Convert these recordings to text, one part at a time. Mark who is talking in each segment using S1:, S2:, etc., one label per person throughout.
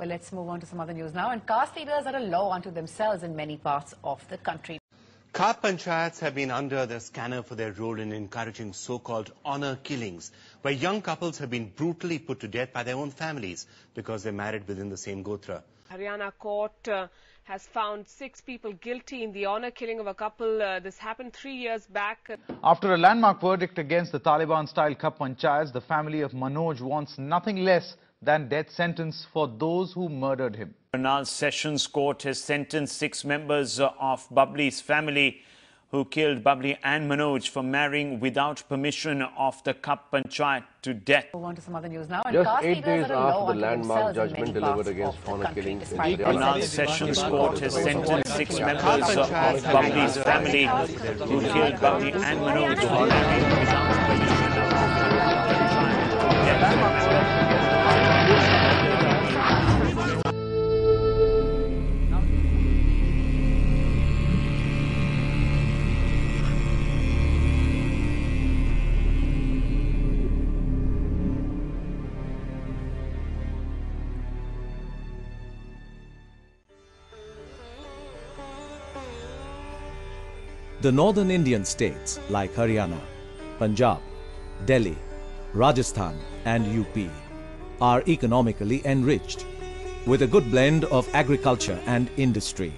S1: Well, let's move on to some other news now. And caste leaders are a law unto themselves in many parts of the country.
S2: Khap panchayats have been under the scanner for their role in encouraging so-called honor killings, where young couples have been brutally put to death by their own families because they married within the same gotra.
S3: Haryana court has found 6 people guilty in the honor killing of a couple. This happened 3 years back.
S4: After a landmark verdict against the Taliban-style Khap panchayats, the family of Manoj wants nothing less than death sentence for those who murdered him.
S5: Karnal Sessions Court has sentenced 6 members of Babli's family who killed Babli and Manoj for marrying without permission of the Khap Panchayat to death.
S1: Move on to some other news now. And
S6: Just
S1: caste
S6: 8
S1: leaders
S6: days
S1: are a law
S6: after the
S1: unto
S6: landmark
S1: themselves in
S6: judgment
S1: many
S6: delivered
S1: parts
S6: against
S1: of the
S6: honor
S1: country,
S6: killings in
S1: despite the
S5: Karnal Sessions Court has sentenced 6 members of Babli's family who killed Babli and Manoj for marrying without permission of the Khap Panchayat.
S7: The northern Indian states like Haryana, Punjab, Delhi, Rajasthan and UP are economically enriched with a good blend of agriculture and industry.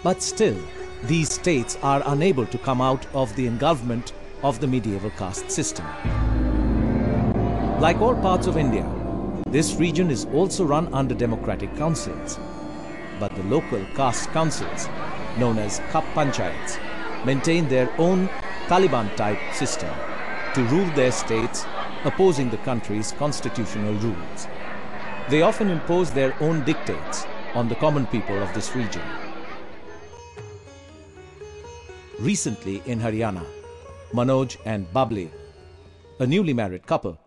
S7: But still, these states are unable to come out of the engulfment of the medieval caste system. Like all parts of India, this region is also run under democratic councils. But the local caste councils, known as Khap Panchayats, maintain their own Taliban-type system to rule their states, opposing the country's constitutional rules. They often impose their own dictates on the common people of this region. Recently in Haryana, Manoj and Babli, a newly married couple,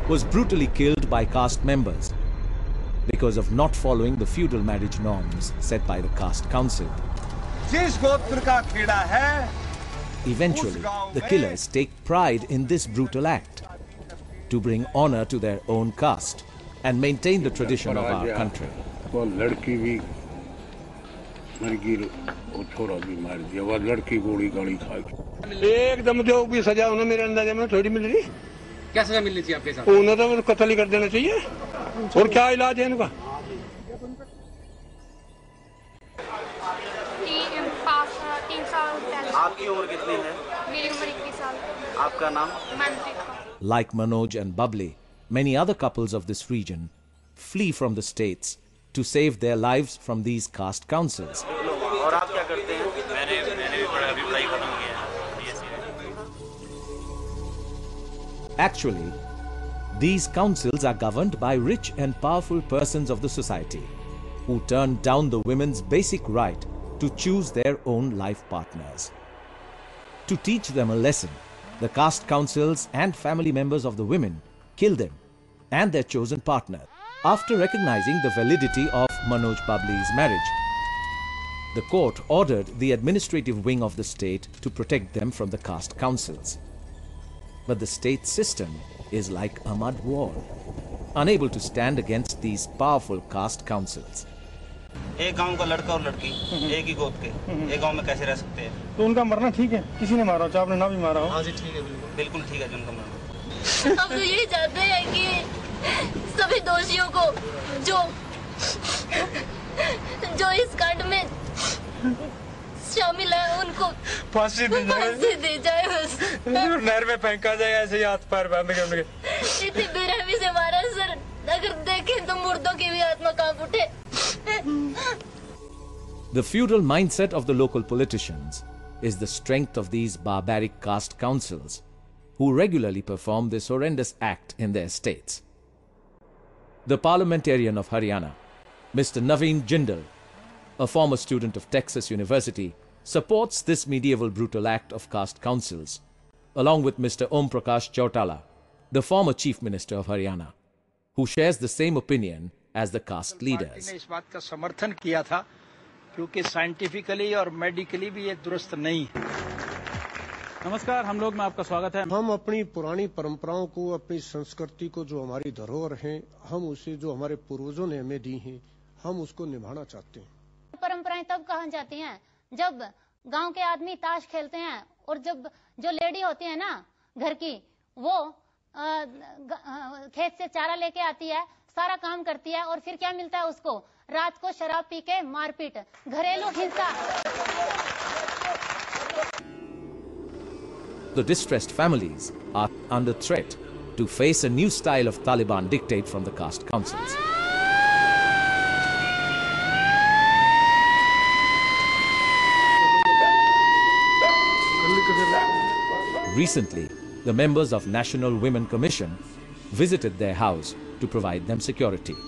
S7: was brutally killed by caste members because of not following the feudal marriage norms set by the caste council. Eventually, the killers take pride in this brutal act to bring honor to their own caste and maintain the tradition of our country.
S8: एकदम जो भी सजा उन्हें मेरे अंदाजे में थोड़ी मिल रही। क्या सजा मिलनी चाहिए आपके साथ? उन्हें तो कत्ल ही कर देना चाहिए। और क्या इलाज है इनका?
S9: 3 साल पहले।
S10: आपकी उम्र कितनी है?
S9: मेरी उम्र 21 साल।
S10: आपका नाम?
S9: Manpreet.
S7: Like Manoj and Babli, many other couples of this region flee from the states to save their lives from these caste councils.
S10: और आप क्या करते हैं? मैंने भी पढ़ाई खत्म किया है।
S7: Actually, these councils are governed by rich and powerful persons of the society who turn down the women's basic right to choose their own life partners. To teach them a lesson, the caste councils and family members of the women kill them and their chosen partner. After recognizing the validity of Manoj Babli's marriage, the court ordered the administrative wing of the state to protect them from the caste councils. But the state system is like a mud wall, unable to stand against these powerful caste councils.
S10: एक गांव का लड़का और लड़की एक ही गोद के एक गांव में कैसे रह सकते हैं?
S8: तो उनका मरना ठीक है, किसी ने मारा हो चाहे आपने ना भी मारा हो।
S10: हाँ जी ठीक है, बिल्कुल ठीक है जिनका मरना।
S9: हम तो यही चाहते हैं कि सभी दोषियों को जो इस कांड में शामिल है उनको फांसी दी जाए बस।
S8: नहर में फेंका जाए ऐसे ही हाथ पैर बांध के उनके।
S9: इतनी बेरहमी से मारा सर, अगर देखें तो मुर्दों की भी आत्मा कांप उठे।
S7: The feudal mindset of the local politicians is the strength of these barbaric caste councils who regularly perform this horrendous act in their states. The parliamentarian of Haryana, Mr. Naveen Jindal, a former student of Texas University, supports this medieval brutal act of caste councils, along with Mr. Om Prakash Chautala, the former Chief Minister of Haryana, who shares the same opinion as the caste leaders.
S11: इस बात का समर्थन किया था क्योंकि scientifically और medically भी ये दुरुस्त नहीं है। नमस्कार, हम लोग में आपका स्वागत है।
S6: हम अपनी पुरानी परंपराओं को, अपनी संस्कृति को, जो हमारी धरोहर है, हम उसे जो हमारे पूर्वजों ने हमें दी है, हम उसको निभाना चाहते हैं।
S12: परंपराएं तब कहा जाती हैं जब गांव के आदमी ताश खेलते हैं और जब जो लेडी होती है ना घर की, वो खेत से चारा लेके आती है, सारा काम करती है और फिर क्या मिलता है उसको? रात को शराब पी के मारपीट, घरेलू हिंसा।
S7: The distressed families are under threat to face a new style of Taliban dictate from the caste councils. Recently, the members of National Women Commission visited their house to provide them security.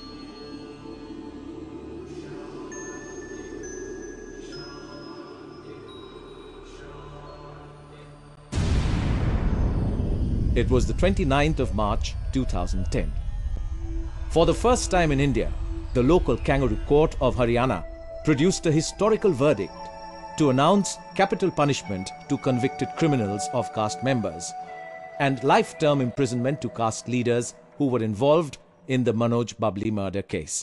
S7: It was the 29th of March 2010. For the first time in India, the local Kangaroo Court of Haryana produced a historical verdict to announce capital punishment to convicted criminals of caste members and life-term imprisonment to caste leaders who were involved in the Manoj Babli murder case.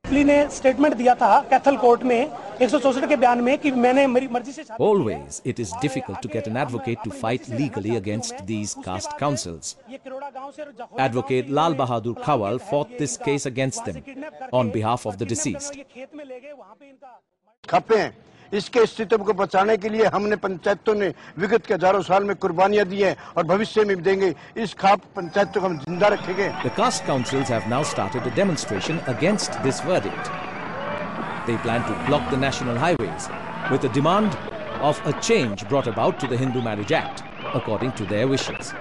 S13: ने statement दिया था Kaithal court में 164 के बयान में कि मैंने मेरी मर्जी से।
S7: Always, it is difficult to get an advocate to fight legally against these caste councils. Advocate Lal Bahadur Khawal fought this case against them on behalf of the deceased.
S14: इसके अस्तित्व को बचाने के लिए हमने पंचायतों ने विगत के हजारों साल में कुर्बानियां दी हैं और भविष्य में भी देंगे। इस खाप पंचायतों को हम जिंदा रखेंगे।
S7: The caste councils have now started a demonstration against this verdict. They plan to block the national highways with a demand of a change brought about to the Hindu Marriage Act according to their wishes.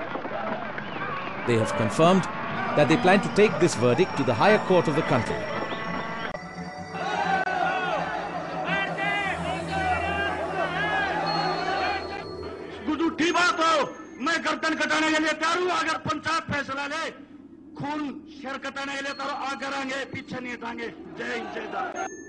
S7: They have confirmed that they plan to take this verdict to the higher court of the country.
S15: मैं गर्दन कटाने के लिए तैयार हूं। अगर पंचायत फैसला ले, खून शर कटाने के लिए तो आगे रहेंगे, पीछे नहीं हटेंगे। जय हिंद, जय भारत।